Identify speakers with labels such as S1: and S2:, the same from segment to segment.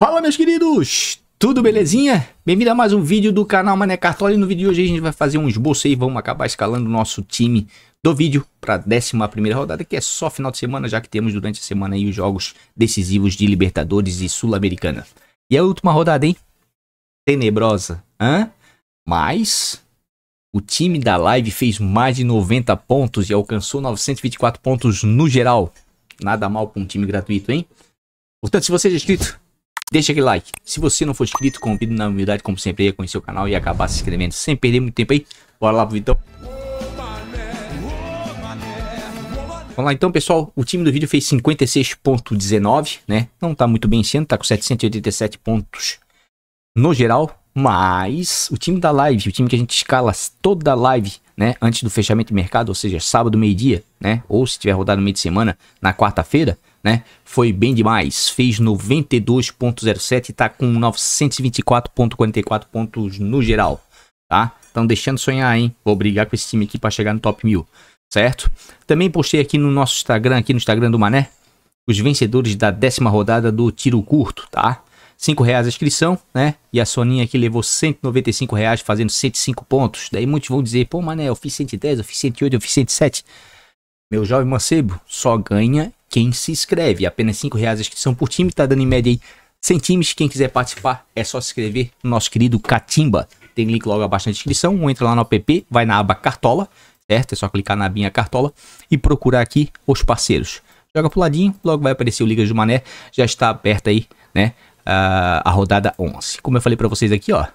S1: Fala, meus queridos! Tudo belezinha? Bem-vindo a mais um vídeo do canal Mané Cartola. E no vídeo de hoje a gente vai fazer um esboço aí, vamos acabar escalando o nosso time do vídeo para a 11ª rodada, que é só final de semana, já que temos durante a semana aí os jogos decisivos de Libertadores e Sul-Americana. E a última rodada, hein? Tenebrosa, hã? Mas o time da live fez mais de 90 pontos e alcançou 924 pontos no geral. Nada mal para um time gratuito, hein? Portanto, se você é inscrito, deixa aquele like. Se você não for inscrito, convido na humildade, como sempre, a conhecer o canal e acabar se inscrevendo sem perder muito tempo aí. Bora lá pro Vitão. Vamos lá então, pessoal. O time do vídeo fez 56,19, né? Não tá muito bem esse ano, tá com 787 pontos no geral. Mas o time da live, o time que a gente escala toda a live, né? Antes do fechamento de mercado, ou seja, sábado, meio-dia, né? Ou se tiver rodado no meio de semana, na quarta-feira, né? Foi bem demais. Fez 92,07 e tá com 924,44 pontos no geral, tá? Então deixando sonhar, hein? Vou brigar com esse time aqui para chegar no top 1000, certo? Também postei aqui no nosso Instagram, aqui no Instagram do Mané, os vencedores da 10ª rodada do tiro curto, tá? R$5 a inscrição, né? E a Soninha aqui levou R$195 fazendo 105 pontos. Daí muitos vão dizer, pô, Mané, eu fiz 110, eu fiz 108, eu fiz 107. Meu jovem mancebo, só ganha quem se inscreve. Apenas R$5 a inscrição por time, tá dando em média aí 100 times. Quem quiser participar é só se inscrever no nosso querido Catimba. Tem link logo abaixo na descrição, ou entra lá no app, vai na aba Cartola, certo? É só clicar na abinha Cartola e procurar aqui os parceiros. Joga pro ladinho, logo vai aparecer o Liga do Mané, já está aberta aí, né? A rodada 11. Como eu falei pra vocês aqui, ó,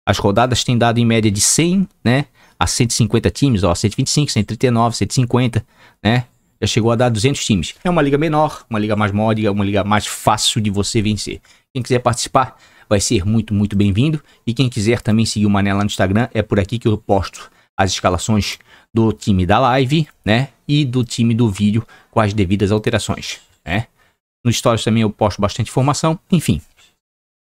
S1: as rodadas têm dado em média de 100, né, a 150 times, ó, 125, 139, 150, né, já chegou a dar 200 times. É uma liga menor, uma liga mais módica, uma liga mais fácil de você vencer. Quem quiser participar vai ser muito, muito bem-vindo. E quem quiser também seguir o Mané lá no Instagram, é por aqui que eu posto as escalações do time da live, né, e do time do vídeo com as devidas alterações, né. No Stories também eu posto bastante informação, enfim.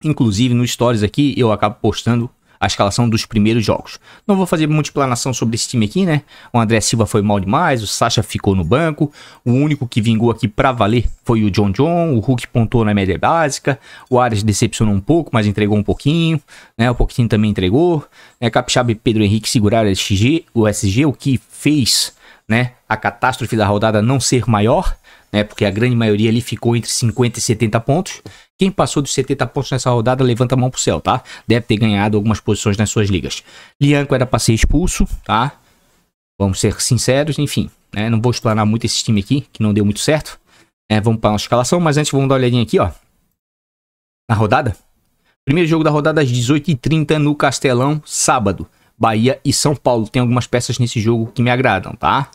S1: Inclusive no Stories aqui eu acabo postando a escalação dos primeiros jogos. Não vou fazer muita explanação sobre esse time aqui, né? O André Silva foi mal demais, o Sacha ficou no banco. O único que vingou aqui pra valer foi o John, o Hulk pontou na média básica. O Arias decepcionou um pouco, mas entregou um pouquinho, né? O Pochettino também entregou. Capixaba e Pedro Henrique seguraram o SG, o que fez, né, a catástrofe da rodada não ser maior, né, porque a grande maioria ali ficou entre 50 e 70 pontos. Quem passou dos 70 pontos nessa rodada, levanta a mão pro céu, tá? Deve ter ganhado algumas posições nas suas ligas. Lianco era pra ser expulso, tá? Vamos ser sinceros, enfim, né? Não vou explanar muito esse time aqui, que não deu muito certo. Vamos para a nossa escalação, mas antes vamos dar uma olhadinha aqui, ó, na rodada. Primeiro jogo da rodada às 18h30 no Castelão, sábado. Bahia e São Paulo. Tem algumas peças nesse jogo que me agradam, tá?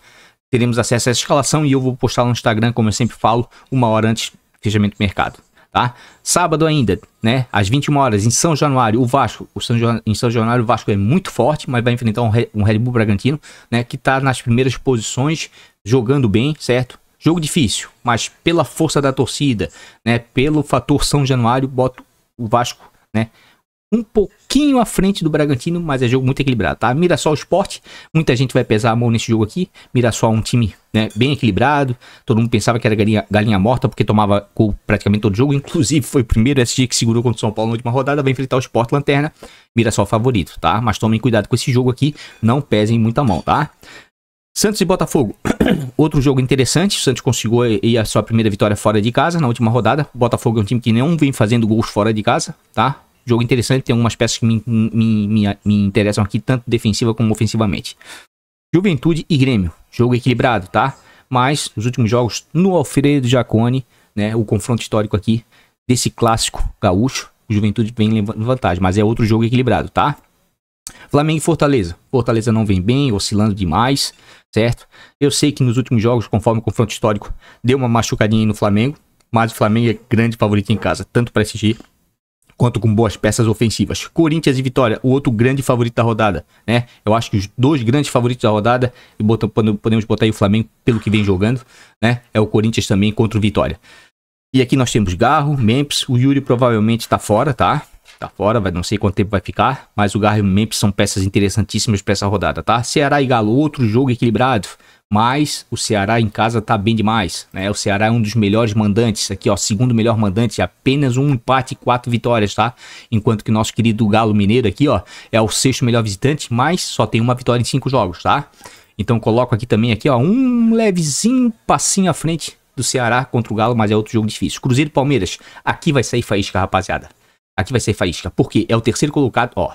S1: Teremos acesso a essa escalação e eu vou postar no Instagram, como eu sempre falo, 1 hora antes do fechamento do mercado, tá? Sábado ainda, né, às 21 horas, em São Januário, o Vasco. Em São Januário o Vasco é muito forte, mas vai enfrentar um Red Bull Bragantino, né, que tá nas primeiras posições, jogando bem, certo? Jogo difícil, mas pela força da torcida, né, pelo fator São Januário, boto o Vasco, né, um pouquinho à frente do Bragantino, mas é jogo muito equilibrado, tá? Mirassol Sport, muita gente vai pesar a mão nesse jogo aqui. Mirassol é um time, né, bem equilibrado. Todo mundo pensava que era galinha morta, porque tomava gol praticamente todo jogo. Inclusive foi o primeiro SG que segurou contra o São Paulo na última rodada. Vai enfrentar o Sport Lanterna. Mirassol favorito, tá? Mas tomem cuidado com esse jogo aqui, não pesem muita mão, tá? Santos e Botafogo, outro jogo interessante. O Santos conseguiu a sua primeira vitória fora de casa na última rodada. O Botafogo é um time que não vem fazendo gols fora de casa, tá? Jogo interessante, tem algumas peças que me interessam aqui, tanto defensiva como ofensivamente. Juventude e Grêmio, jogo equilibrado, tá? Mas os últimos jogos no Alfredo Jaconi, né, o confronto histórico aqui desse clássico gaúcho, o Juventude vem levando vantagem, mas é outro jogo equilibrado, tá? Flamengo e Fortaleza. Fortaleza não vem bem, oscilando demais, certo? Eu sei que nos últimos jogos, conforme o confronto histórico, deu uma machucadinha aí no Flamengo, mas o Flamengo é grande favorito em casa, tanto para SG quanto com boas peças ofensivas. Corinthians e Vitória, o outro grande favorito da rodada, né? Eu acho que os dois grandes favoritos da rodada, e podemos botar aí o Flamengo pelo que vem jogando, né? É o Corinthians também contra o Vitória. E aqui nós temos Garro, Memphis, o Yuri provavelmente tá fora, tá? Tá fora, não sei quanto tempo vai ficar, mas o Garro e o Memphis são peças interessantíssimas para essa rodada, tá? Ceará e Galo, outro jogo equilibrado. Mas o Ceará em casa tá bem demais, né? O Ceará é um dos melhores mandantes. Aqui, ó, segundo melhor mandante, apenas um empate e 4 vitórias, tá? Enquanto que nosso querido Galo Mineiro aqui, ó, é o sexto melhor visitante, mas só tem uma vitória em 5 jogos, tá? Então coloco aqui também, aqui, ó, um levezinho passinho à frente do Ceará contra o Galo, mas é outro jogo difícil. Cruzeiro e Palmeiras, aqui vai sair faísca, rapaziada. Aqui vai sair faísca, porque é o terceiro colocado, ó.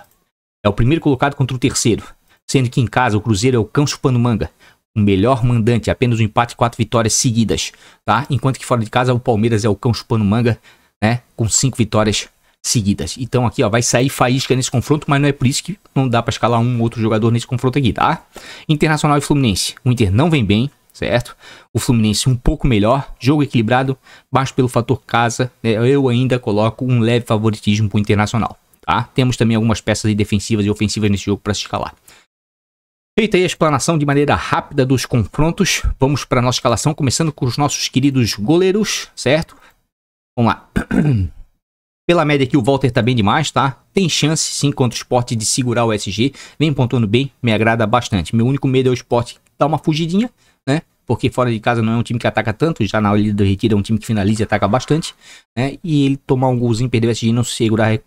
S1: É o primeiro colocado contra o terceiro. Sendo que em casa o Cruzeiro é o cão chupando manga. O melhor mandante, apenas um empate e 4 vitórias seguidas, tá? Enquanto que fora de casa o Palmeiras é o cão chupando manga, né? Com 5 vitórias seguidas. Então aqui, ó, vai sair faísca nesse confronto, mas não é por isso que não dá pra escalar um outro jogador nesse confronto aqui, tá? Internacional e Fluminense. O Inter não vem bem, certo? O Fluminense um pouco melhor, jogo equilibrado, mas pelo fator casa, né, eu ainda coloco um leve favoritismo pro Internacional, tá? Temos também algumas peças defensivas e ofensivas nesse jogo para se escalar. Feita aí a explanação de maneira rápida dos confrontos, vamos para a nossa escalação, começando com os nossos queridos goleiros, certo? Vamos lá. Pela média aqui o Walter tá bem demais, tá? Tem chance sim contra o Sport de segurar o SG, vem pontuando bem, me agrada bastante. Meu único medo é o Sport dar uma fugidinha, né? Porque fora de casa não é um time que ataca tanto, já na hora do retiro é um time que finaliza e ataca bastante, né? E ele tomar um golzinho, perder o SG e não segurar,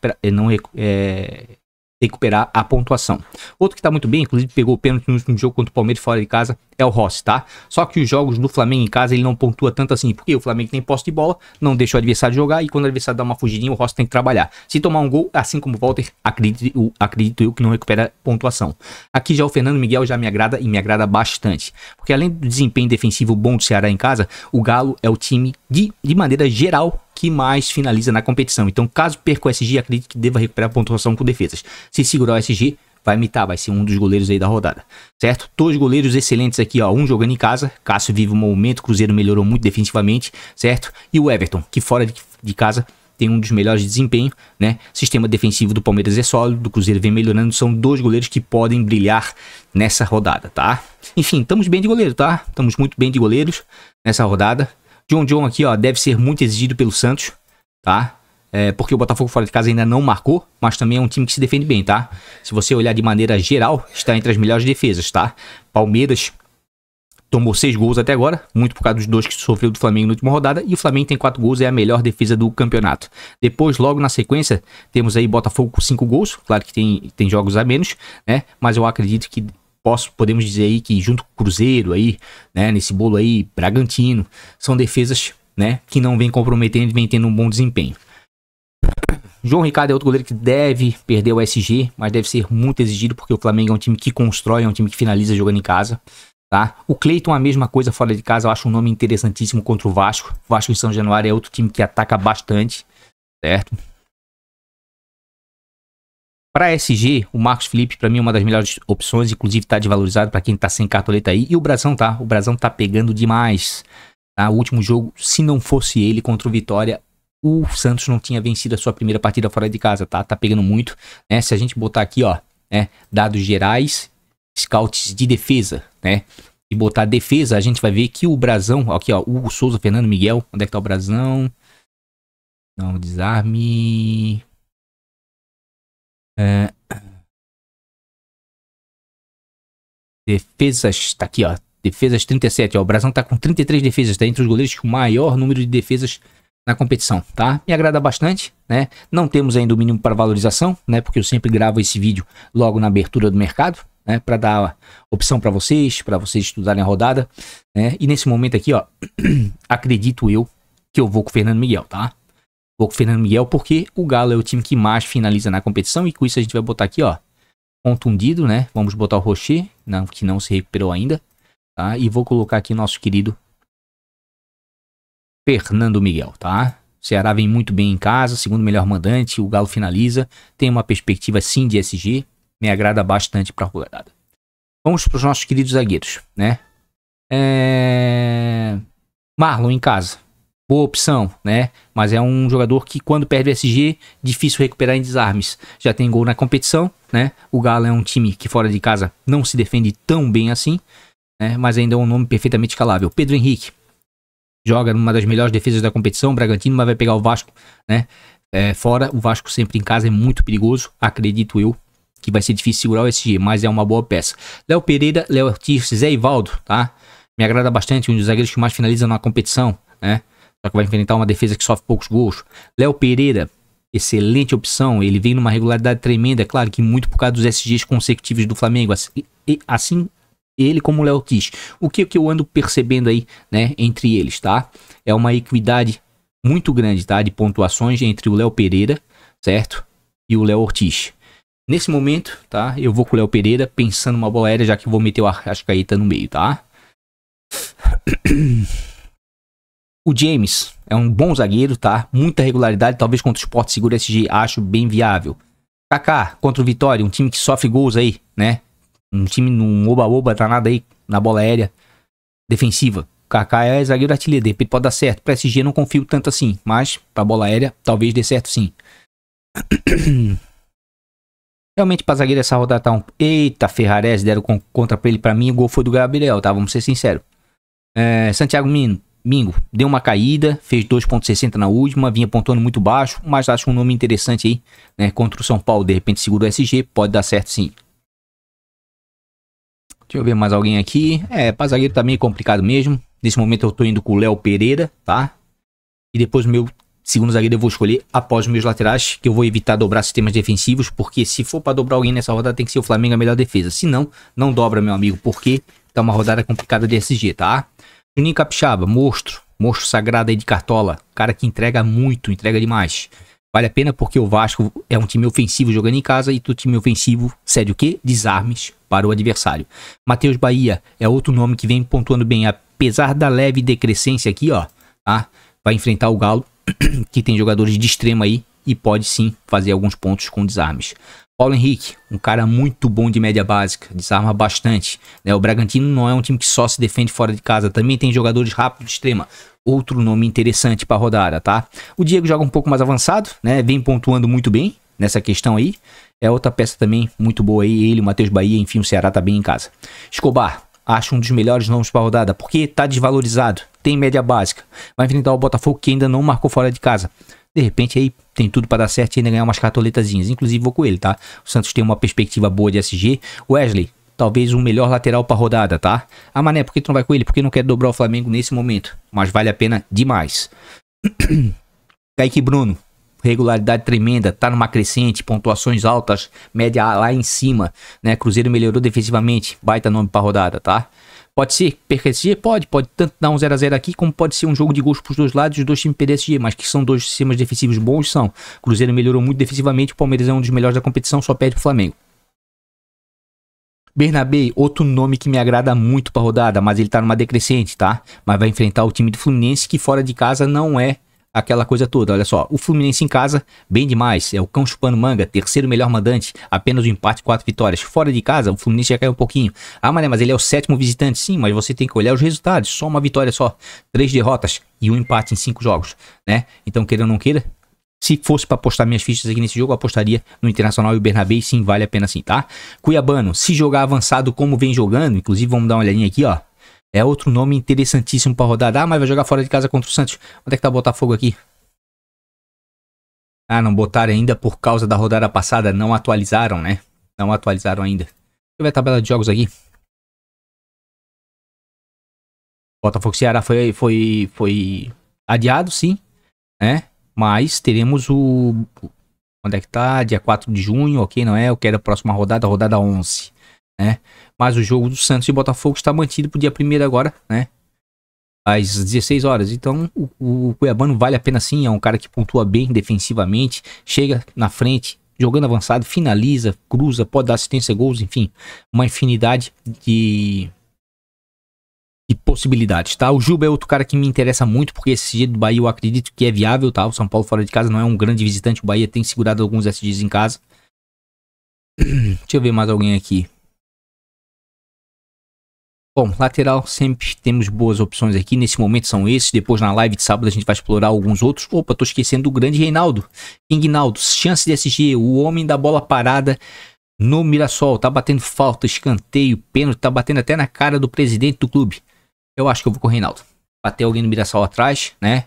S1: recuperar a pontuação. Outro que tá muito bem, inclusive pegou o pênalti no último jogo contra o Palmeiras fora de casa, é o Rossi, tá? Só que os jogos do Flamengo em casa ele não pontua tanto assim, porque o Flamengo tem posse de bola, não deixa o adversário jogar e quando o adversário dá uma fugidinha, o Rossi tem que trabalhar. Se tomar um gol, assim como o Walter, acredito eu que não recupera pontuação. Aqui já o Fernando Miguel já me agrada e me agrada bastante, porque além do desempenho defensivo bom do Ceará em casa, o Galo é o time de maneira geral que mais finaliza na competição. Então, caso perca o SG, acredito que deva recuperar a pontuação com defesas. Se segurar o SG, vai imitar, vai ser um dos goleiros aí da rodada, certo? Dois goleiros excelentes aqui, ó, um jogando em casa, Cássio vive um momento, Cruzeiro melhorou muito defensivamente, certo? E o Everton, que fora de casa tem um dos melhores de desempenho, né? Sistema defensivo do Palmeiras é sólido, do Cruzeiro vem melhorando, são dois goleiros que podem brilhar nessa rodada, tá? Enfim, estamos bem de goleiro, tá? Estamos muito bem de goleiros nessa rodada. John aqui, ó, deve ser muito exigido pelo Santos, tá? Porque o Botafogo fora de casa ainda não marcou, mas também é um time que se defende bem, tá? Se você olhar de maneira geral, está entre as melhores defesas, tá? Palmeiras tomou 6 gols até agora, muito por causa dos 2 que sofreu do Flamengo na última rodada, e o Flamengo tem 4 gols, é a melhor defesa do campeonato. Depois, logo na sequência, temos aí Botafogo com 5 gols, claro que tem jogos a menos, né? Mas eu acredito que podemos dizer aí que junto com o Cruzeiro aí, né, nesse bolo aí, Bragantino, são defesas, né, que não vem comprometendo e vem tendo um bom desempenho. João Ricardo é outro goleiro que deve perder o SG, mas deve ser muito exigido porque o Flamengo é um time que constrói, é um time que finaliza jogando em casa, tá? O Cleiton a mesma coisa fora de casa, eu acho um nome interessantíssimo contra o Vasco. O Vasco em São Januário é outro time que ataca bastante, certo? Para SG, o Marcos Felipe, para mim, é uma das melhores opções. Inclusive, tá desvalorizado para quem tá sem cartoleta aí. E o Brasão tá. O Brasão tá pegando demais. Tá? O último jogo, se não fosse ele contra o Vitória, o Santos não tinha vencido a sua primeira partida fora de casa, tá? Tá pegando muito. Né? Se a gente botar aqui, ó, né, dados gerais, scouts de defesa, né? E botar defesa, a gente vai ver que o Brasão, aqui, ó, Hugo Souza, Fernando Miguel. Onde é que tá o Brasão? Não, desarme. Defesas, tá aqui, ó. Defesas 37, ó. O Brasão tá com 33 defesas, tá entre os goleiros com o maior número de defesas na competição, tá? Me agrada bastante, né? Não temos ainda o mínimo para valorização, né? Porque eu sempre gravo esse vídeo logo na abertura do mercado, né? Para dar opção para vocês estudarem a rodada, né? E nesse momento aqui, ó, acredito eu que eu vou com o Fernando Miguel, tá? Vou com o Fernando Miguel porque o Galo é o time que mais finaliza na competição e com isso a gente vai botar aqui, ó, contundido, né? Vamos botar o Rocher, que não se recuperou ainda, tá? E vou colocar aqui nosso querido Fernando Miguel, tá? O Ceará vem muito bem em casa, segundo melhor mandante, o Galo finaliza, tem uma perspectiva sim de SG, me agrada bastante para a rodada. Vamos para os nossos queridos zagueiros, né? Marlon em casa. Boa opção, né? Mas é um jogador que quando perde o SG, difícil recuperar em desarmes. Já tem gol na competição, né? O Galo é um time que fora de casa não se defende tão bem assim, né? Mas ainda é um nome perfeitamente escalável. Pedro Henrique joga numa das melhores defesas da competição, Bragantino, mas vai pegar o Vasco, né? Fora, o Vasco sempre em casa é muito perigoso, acredito eu, que vai ser difícil segurar o SG, mas é uma boa peça. Léo Pereira, Léo Ortiz, Zé Ivaldo, tá? Me agrada bastante, um dos zagueiros que mais finaliza na competição, né? Só que vai enfrentar uma defesa que sofre poucos gols. Léo Pereira, excelente opção. Ele vem numa regularidade tremenda. É claro que muito por causa dos SGs consecutivos do Flamengo. Assim ele como o Léo Ortiz. O que eu ando percebendo aí, né, entre eles, tá? É uma equidade muito grande, tá? De pontuações entre o Léo Pereira, certo? E o Léo Ortiz. Nesse momento, tá? Eu vou com o Léo Pereira pensando numa bola aérea, já que eu vou meter o Arrascaeta no meio, tá? O James é um bom zagueiro, tá? Muita regularidade, talvez contra o Sport Seguro SG, acho bem viável. Kaká contra o Vitória, um time que sofre gols aí, né? Um time num oba-oba danado aí na bola aérea defensiva. Kaká é zagueiro artilheiro, de repente pode dar certo. Pra SG não confio tanto assim, mas pra bola aérea talvez dê certo sim. Realmente pra zagueiro essa rodada tá um... Eita, Ferrares deram contra pra ele. Pra mim o gol foi do Gabriel, tá? Vamos ser sinceros. Santiago Mingo deu uma caída, fez 2.60 na última, vinha pontuando muito baixo, mas acho um nome interessante aí, né? Contra o São Paulo, de repente segura o SG, pode dar certo sim. Deixa eu ver mais alguém aqui. Pra zagueiro tá meio complicado mesmo. Nesse momento eu tô indo com o Léo Pereira, tá? E depois o meu segundo zagueiro eu vou escolher após os meus laterais, que eu vou evitar dobrar sistemas defensivos, porque se for pra dobrar alguém nessa rodada tem que ser o Flamengo a melhor defesa. Se não, não dobra, meu amigo, porque tá uma rodada complicada de SG, tá? Juninho Capixaba, monstro sagrado aí de Cartola, cara que entrega muito, entrega demais. Vale a pena porque o Vasco é um time ofensivo jogando em casa e o time ofensivo cede o quê? Desarmes para o adversário. Matheus Bahia é outro nome que vem pontuando bem, apesar da leve decrescência aqui, ó, tá? Vai enfrentar o Galo, que tem jogadores de extrema aí e pode sim fazer alguns pontos com desarmes. Paulo Henrique, um cara muito bom de média básica, desarma bastante, né? O Bragantino não é um time que só se defende fora de casa, também tem jogadores rápidos de extrema. Outro nome interessante para a rodada, tá? O Diego joga um pouco mais avançado, né? Vem pontuando muito bem nessa questão aí. É outra peça também muito boa aí, ele, o Matheus Bahia, enfim, o Ceará tá bem em casa. Escobar, acho um dos melhores nomes para a rodada, porque tá desvalorizado, tem média básica. Vai enfrentar o Botafogo que ainda não marcou fora de casa. De repente aí tem tudo para dar certo e ainda ganhar umas cartoletazinhas. Inclusive vou com ele, tá? O Santos tem uma perspectiva boa de SG. Wesley, talvez o melhor lateral para rodada, tá? Ah, Mané, por que tu não vai com ele? Porque não quer dobrar o Flamengo nesse momento. Mas vale a pena demais. Kaique Bruno, regularidade tremenda, tá numa crescente, pontuações altas, média lá em cima, né? Cruzeiro melhorou defensivamente, baita nome para rodada, tá? Pode ser perca SG? Pode tanto dar um 0x0 aqui, como pode ser um jogo de gols pros dois lados e os dois times perder SG, mas que são dois sistemas defensivos bons, são. Cruzeiro melhorou muito defensivamente, o Palmeiras é um dos melhores da competição, só perde pro Flamengo. Bernabé, outro nome que me agrada muito pra rodada, mas ele tá numa decrescente, tá? Mas vai enfrentar o time do Fluminense, que fora de casa não é aquela coisa toda. Olha só, o Fluminense em casa, bem demais, é o cão chupando manga, terceiro melhor mandante, apenas um empate, 4 vitórias. Fora de casa, o Fluminense já caiu um pouquinho. Ah, mas ele é o sétimo visitante, sim, mas você tem que olhar os resultados, só uma vitória só, 3 derrotas e um empate em 5 jogos, né? Então, queira ou não queira, se fosse para apostar minhas fichas aqui nesse jogo, eu apostaria no Internacional e o Bernabé, e sim, vale a pena sim, tá? Cuiabano, se jogar avançado como vem jogando, inclusive vamos dar uma olhadinha aqui, ó. É outro nome interessantíssimo pra rodada. Ah, mas vai jogar fora de casa contra o Santos. Onde é que tá o Botafogo aqui? Ah, não botaram ainda por causa da rodada passada. Não atualizaram, né? Não atualizaram ainda. Deixa eu ver a tabela de jogos aqui. Botafogo Ceará foi adiado, sim, né? Mas teremos o... Onde é que tá? Dia 4 de junho, ok, não é? Eu quero a próxima rodada, rodada 11, né? Mas o jogo do Santos e Botafogo está mantido pro dia 1º agora, né? Às 16 horas. Então, o Cuiabano vale a pena sim. É um cara que pontua bem defensivamente. Chega na frente, jogando avançado, finaliza, cruza, pode dar assistência, gols, enfim. Uma infinidade de possibilidades, tá? O Juba é outro cara que me interessa muito, porque esse SG do Bahia eu acredito que é viável, tá? O São Paulo fora de casa não é um grande visitante. O Bahia tem segurado alguns SGs em casa. Deixa eu ver mais alguém aqui. Bom, lateral sempre temos boas opções aqui, nesse momento são esses, depois na live de sábado a gente vai explorar alguns outros. Opa, tô esquecendo do grande Reinaldo, King Naldo, chance de SG, o homem da bola parada no Mirassol, tá batendo falta, escanteio, pênalti, tá batendo até na cara do presidente do clube. Eu acho que eu vou com o Reinaldo, bater alguém no Mirassol atrás, né,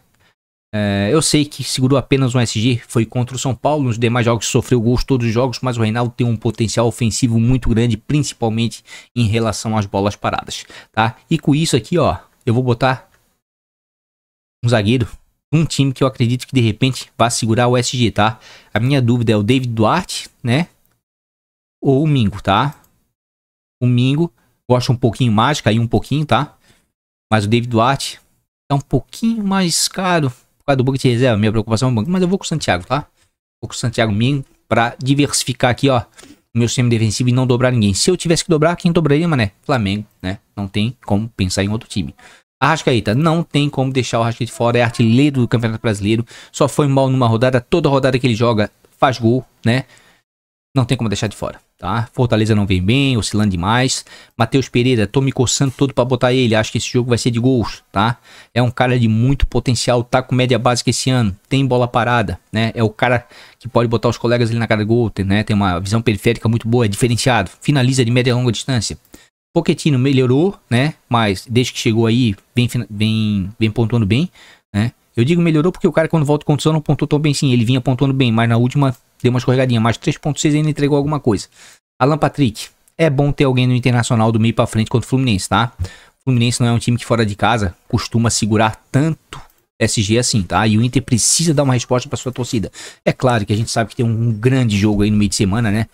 S1: Eu sei que segurou apenas um SG, foi contra o São Paulo, nos demais jogos sofreu gols todos os jogos, mas o Reinaldo tem um potencial ofensivo muito grande, principalmente em relação às bolas paradas, tá? E com isso aqui, ó, eu vou botar um zagueiro, um time que eu acredito que de repente vai segurar o SG, tá? A minha dúvida é o David Duarte, né? Ou o Mingo, tá? O Mingo, gosto um pouquinho mais, caiu um pouquinho, tá? Mas o David Duarte é um pouquinho mais caro. Por causa do banco de reserva, minha preocupação é o banco. Mas eu vou com o Santiago, tá? Vou com o Santiago Mingo pra diversificar aqui, ó, o meu sistema defensivo e não dobrar ninguém. Se eu tivesse que dobrar, quem dobraria, mané? Flamengo, né? Não tem como pensar em outro time. Arrascaeta, não tem como deixar o Arrascaeta fora. É artilheiro do Campeonato Brasileiro. Só foi mal numa rodada. Toda rodada que ele joga faz gol, né? Não tem como deixar de fora, tá? Fortaleza não vem bem, oscilando demais. Matheus Pereira, tô me coçando todo pra botar ele. Acho que esse jogo vai ser de gols, tá? É um cara de muito potencial, tá com média básica esse ano, tem bola parada, né? É o cara que pode botar os colegas ali na cara do gol, né? Tem uma visão periférica muito boa, é diferenciado. Finaliza de média e longa distância. Pochettino melhorou, né? Mas desde que chegou aí, vem pontuando bem, né? Eu digo melhorou porque o cara quando volta de condição não pontuou tão bem sim. Ele vinha pontuando bem, mas na última deu uma escorregadinha. Mas 3.6 ainda entregou alguma coisa. Alan Patrick. É bom ter alguém no Internacional do meio pra frente contra o Fluminense, tá? O Fluminense não é um time que fora de casa costuma segurar tanto SG assim, tá? E o Inter precisa dar uma resposta pra sua torcida. É claro que a gente sabe que tem um grande jogo aí no meio de semana, né?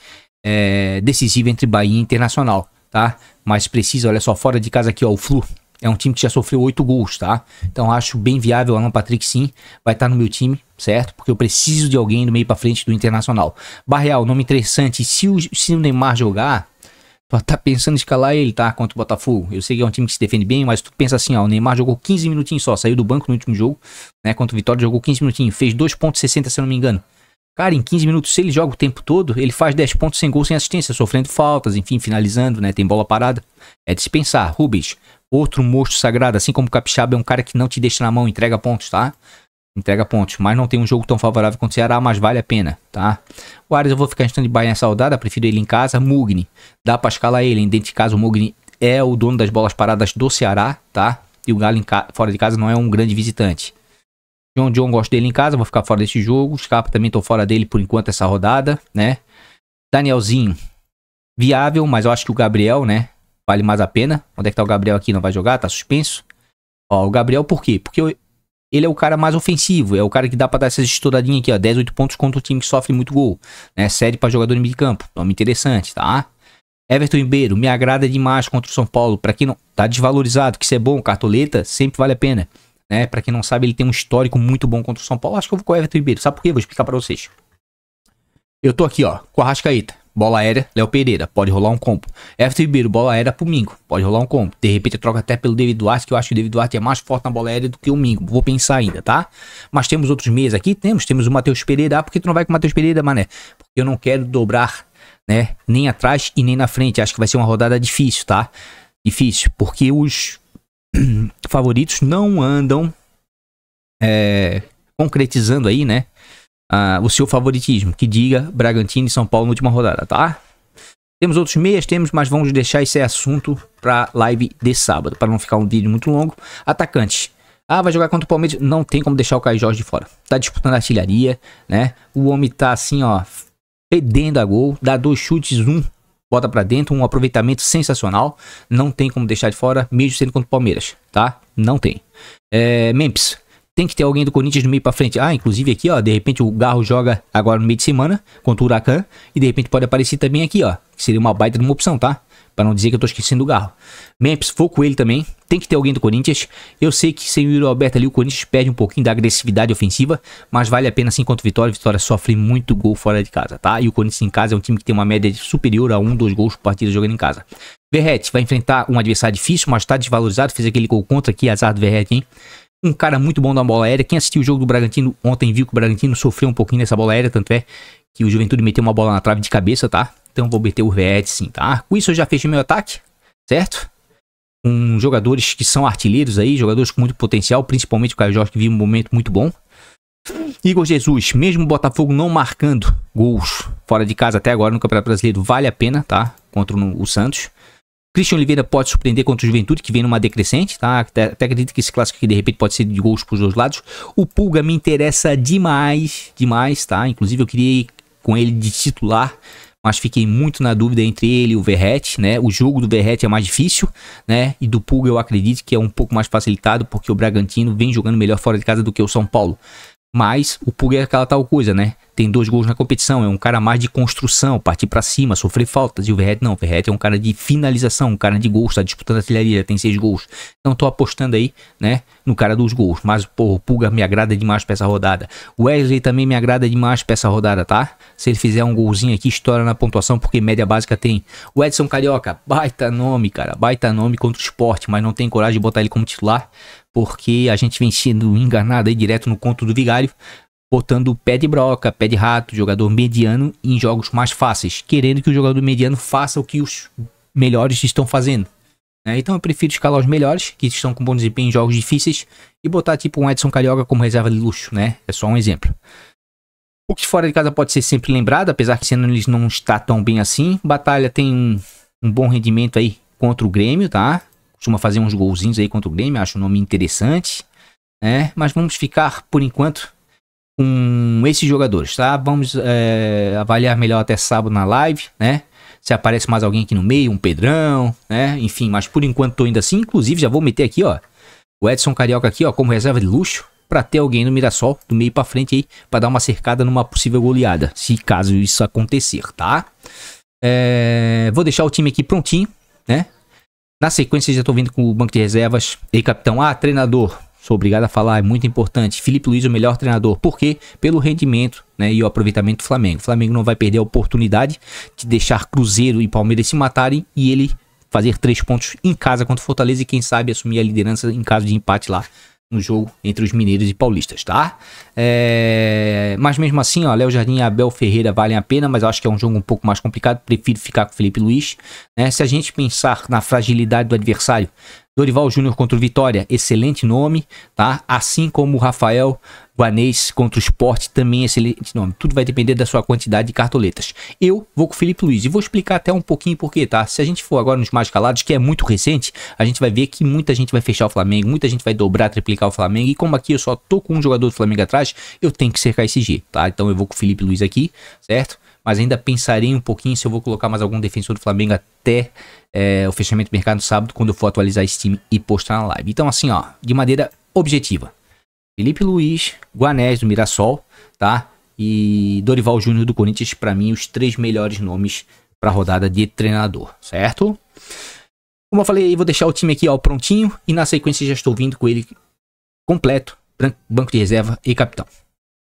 S1: Decisivo entre Bahia e Internacional, tá? Mas precisa, olha só, fora de casa aqui, ó, o Flu. É um time que já sofreu 8 gols, tá? Então acho bem viável o Alan Patrick sim. Vai estar no meu time, certo? Porque eu preciso de alguém no meio pra frente do Internacional. Barreal, nome interessante. Se o Neymar jogar, tu tá pensando em escalar ele, tá? Contra o Botafogo. Eu sei que é um time que se defende bem, mas tu pensa assim, ó. O Neymar jogou 15 minutinhos só. Saiu do banco no último jogo, né? Contra o Vitória jogou 15 minutinhos. Fez 2.60 se eu não me engano. Cara, em 15 minutos, se ele joga o tempo todo, ele faz 10 pontos sem gol, sem assistência, sofrendo faltas, enfim, finalizando, né? Tem bola parada. É dispensar. Rubens, outro monstro sagrado, assim como o Capixaba é um cara que não te deixa na mão, entrega pontos, tá? Entrega pontos, mas não tem um jogo tão favorável quanto o Ceará, mas vale a pena, tá? O Arias eu vou ficar em stand-by nessa rodada, prefiro ele em casa. Mugni, dá pra escalar ele, dentro de casa o Mugni é o dono das bolas paradas do Ceará, tá? E o Galo fora de casa não é um grande visitante. John gosto dele em casa, vou ficar fora desse jogo. Scarpa também tô fora dele por enquanto essa rodada, né? Danielzinho, viável, mas eu acho que o Gabriel, né? Vale mais a pena. Onde é que tá o Gabriel aqui? Não vai jogar? Tá suspenso. Ó, o Gabriel por quê? Porque ele é o cara mais ofensivo. É o cara que dá pra dar essas estouradinhas aqui, ó. 10, 8 pontos contra o time que sofre muito gol, né? Série pra jogador em meio de campo. Nome interessante, tá? Everton Ribeiro, me agrada demais contra o São Paulo. Pra quem não tá desvalorizado, que isso é bom, cartoleta, sempre vale a pena. Né? Pra quem não sabe, ele tem um histórico muito bom contra o São Paulo. Acho que eu vou com o Everton Ribeiro. Sabe por quê? Vou explicar pra vocês. Eu tô aqui, ó, com a Arrascaeta. Bola aérea, Léo Pereira. Pode rolar um combo. Everton Ribeiro, bola aérea pro Mingo. Pode rolar um combo. De repente eu troco até pelo David Duarte, que eu acho que o David Duarte é mais forte na bola aérea do que o Mingo. Vou pensar ainda, tá? Mas temos outros meias aqui. Temos o Matheus Pereira. Ah, por que tu não vai com o Matheus Pereira, mané? Porque eu não quero dobrar, né? Nem atrás e nem na frente. Acho que vai ser uma rodada difícil, tá? Difícil. Porque os favoritos não andam concretizando aí, né? O seu favoritismo, que diga Bragantino e São Paulo na última rodada, tá? Temos outros meias, mas vamos deixar esse assunto pra live de sábado, para não ficar um vídeo muito longo. Atacantes. Vai jogar contra o Palmeiras. Não tem como deixar o Caio Jorge de fora. Tá disputando a artilharia, né? O homem tá assim, ó, fedendo a gol. Dá 2 chutes, bota pra dentro, um aproveitamento sensacional. Não tem como deixar de fora, mesmo sendo contra o Palmeiras, tá? Não tem. Memphis. Tem que ter alguém do Corinthians no meio pra frente. Inclusive aqui, ó, de repente o Garro joga agora no meio de semana contra o Huracan. E de repente pode aparecer também aqui, ó. Que seria uma baita de uma opção, tá? Pra não dizer que eu tô esquecendo o Garro. Memphis, vou com ele também. Tem que ter alguém do Corinthians. Eu sei que sem o Yuri Alberto ali, o Corinthians perde um pouquinho da agressividade ofensiva. Mas vale a pena sim contra o Vitória. Vitória sofre muito gol fora de casa, tá? E o Corinthians em casa é um time que tem uma média superior a 1, 2 gols por partida jogando em casa. Verratti vai enfrentar um adversário difícil, mas tá desvalorizado. Fez aquele gol contra aqui, azar do Verratti, hein? Um cara muito bom na bola aérea. Quem assistiu o jogo do Bragantino ontem viu que o Bragantino sofreu um pouquinho nessa bola aérea. Tanto é que o Juventude meteu uma bola na trave de cabeça, tá? Então vou meter o Verratti sim, tá? Com isso eu já fechei meu ataque, certo? Com jogadores que são artilheiros aí, jogadores com muito potencial, principalmente o Caio Jorge que vive um momento muito bom. Igor Jesus, mesmo o Botafogo não marcando gols fora de casa até agora no Campeonato Brasileiro, vale a pena, tá? Contra o Santos. Christian Oliveira pode surpreender contra o Juventude, que vem numa decrescente, tá? Até acredito que esse clássico aqui, de repente, pode ser de gols pros dois lados. O Pulga me interessa demais, tá? Inclusive, eu queria ir com ele de titular, mas fiquei muito na dúvida entre ele e o Verratti, né? O jogo do Verratti é mais difícil, né? E do Pulga eu acredito que é um pouco mais facilitado, porque o Bragantino vem jogando melhor fora de casa do que o São Paulo. Mas o Pulga é aquela tal coisa, né? Tem 2 gols na competição, é um cara mais de construção, partir pra cima, sofrer faltas. E o Verratti não, o Verratti é um cara de finalização, um cara de gols, tá disputando a artilharia, tem 6 gols. Então tô apostando aí, né, no cara dos gols. Mas, pô, o Pulga me agrada demais pra essa rodada. O Wesley também me agrada demais pra essa rodada, tá? Se ele fizer um golzinho aqui, estoura na pontuação, porque média básica tem. O Edson Carioca, baita nome, cara, baita nome contra o Sport, mas não tem coragem de botar ele como titular, porque a gente vem sendo enganado aí direto no conto do Vigário, botando pé de broca, pé de rato, jogador mediano em jogos mais fáceis, querendo que o jogador mediano faça o que os melhores estão fazendo, né? Então eu prefiro escalar os melhores, que estão com bom desempenho em jogos difíceis, e botar tipo um Edson Carioca como reserva de luxo, né? É só um exemplo. O que fora de casa pode ser sempre lembrado, apesar que esse ano eles não está tão bem assim. Batalha tem um bom rendimento aí contra o Grêmio, tá? Costuma fazer uns golzinhos aí contra o Grêmio, acho o nome interessante, né? Mas vamos ficar, por enquanto, com esses jogadores, tá? Vamos avaliar melhor até sábado na live, né? Se aparece mais alguém aqui no meio, um Pedrão, né? Enfim, mas por enquanto tô indo assim. Inclusive, já vou meter aqui, ó, o Edson Carioca aqui, ó, como reserva de luxo, pra ter alguém no Mirassol, do meio pra frente aí, pra dar uma cercada numa possível goleada, se caso isso acontecer, tá? Vou deixar o time aqui prontinho, né? Na sequência, já tô vindo com o banco de reservas. E capitão, treinador. Sou obrigado a falar, é muito importante. Felipe Luiz, o melhor treinador. Por quê? Pelo rendimento, né, e o aproveitamento do Flamengo. O Flamengo não vai perder a oportunidade de deixar Cruzeiro e Palmeiras se matarem e ele fazer 3 pontos em casa contra o Fortaleza e quem sabe assumir a liderança em caso de empate lá no jogo entre os mineiros e paulistas, tá? Mas mesmo assim, ó, Léo Jardim e Abel Ferreira valem a pena, mas eu acho que é um jogo um pouco mais complicado. Prefiro ficar com o Felipe Luiz, né? Se a gente pensar na fragilidade do adversário, Dorival Júnior contra o Vitória, excelente nome, tá? Assim como o Rafael Guanês contra o Sport, também excelente nome. Tudo vai depender da sua quantidade de cartoletas. Eu vou com o Felipe Luiz e vou explicar até um pouquinho porquê, tá? Se a gente for agora nos mais calados, que é muito recente, a gente vai ver que muita gente vai fechar o Flamengo, muita gente vai dobrar, triplicar o Flamengo, e como aqui eu só tô com um jogador do Flamengo atrás, eu tenho que cercar esse G, tá? Então eu vou com o Felipe Luiz aqui, certo? Mas ainda pensarei um pouquinho se eu vou colocar mais algum defensor do Flamengo até o fechamento do mercado no sábado, quando eu for atualizar esse time e postar na live. Então assim, ó, de maneira objetiva, Felipe Luiz, Guanés do Mirassol, tá? E Dorival Júnior do Corinthians, pra mim, os 3 melhores nomes pra rodada de treinador, certo? Como eu falei, vou deixar o time aqui, ó, prontinho, e na sequência já estou vindo com ele completo, banco de reserva e capitão.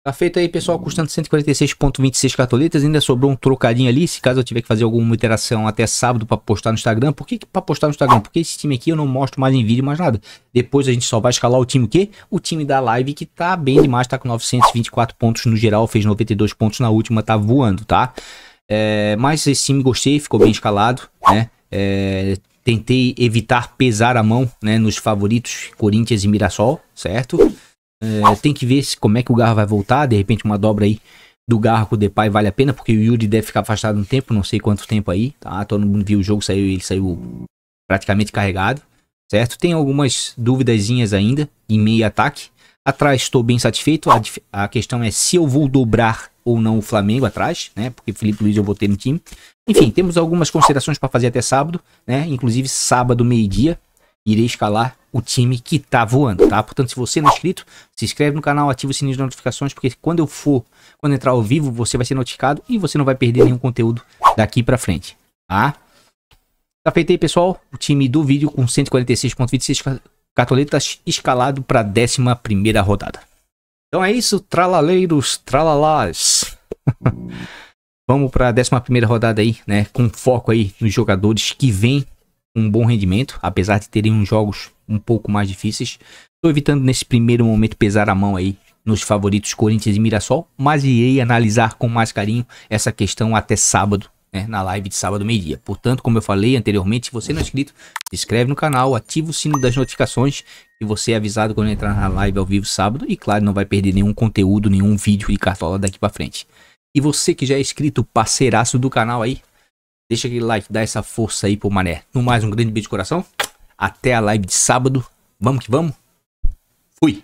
S1: Tá feito aí, pessoal, custando 146,26 cartoletas. Ainda sobrou um trocadinho ali, se caso eu tiver que fazer alguma iteração até sábado pra postar no Instagram. Por que pra postar no Instagram? Porque esse time aqui eu não mostro mais em vídeo, mais nada. Depois a gente só vai escalar o time o quê? O time da live, que tá bem demais, tá com 924 pontos no geral, fez 92 pontos na última, tá voando, tá? Mas esse time gostei, ficou bem escalado, né? Tentei evitar pesar a mão, né, nos favoritos Corinthians e Mirassol, certo? Tem que ver como é que o Garra vai voltar. De repente uma dobra aí do Garra com o Depay vale a pena, porque o Yuri deve ficar afastado um tempo, não sei quanto tempo aí, tá? Todo mundo viu o jogo, ele saiu praticamente carregado, certo? Tem algumas duvidazinhas ainda em meio ataque. Atrás estou bem satisfeito, a questão é se eu vou dobrar ou não o Flamengo atrás, né? Porque Felipe Luiz eu vou ter no time. Enfim, temos algumas considerações para fazer até sábado, né? Inclusive sábado, meio-dia, irei escalar o time que tá voando, tá? Portanto, se você não é inscrito, se inscreve no canal, ativa o sininho de notificações, porque quando entrar ao vivo, você vai ser notificado e você não vai perder nenhum conteúdo daqui pra frente, tá? Tá feito aí, pessoal, o time do vídeo com 146,26 cartoletas escalado pra 11ª rodada. Então é isso, tralaleiros, tralalás. Vamos pra 11ª rodada aí, né? Com foco aí nos jogadores que vêm um bom rendimento, apesar de terem uns jogos um pouco mais difíceis. Estou evitando nesse primeiro momento pesar a mão aí nos favoritos Corinthians e Mirassol, mas irei analisar com mais carinho essa questão até sábado, né, na live de sábado meio-dia. Portanto, como eu falei anteriormente, se você não é inscrito, se inscreve no canal, ativa o sino das notificações e você é avisado quando entrar na live ao vivo sábado, e claro, não vai perder nenhum conteúdo, nenhum vídeo de cartola daqui para frente. E você que já é inscrito, parceiraço do canal aí, Deixa aquele like, dá essa força aí pro Mané. No mais, um grande beijo de coração. Até a live de sábado. Vamos que vamos. Fui.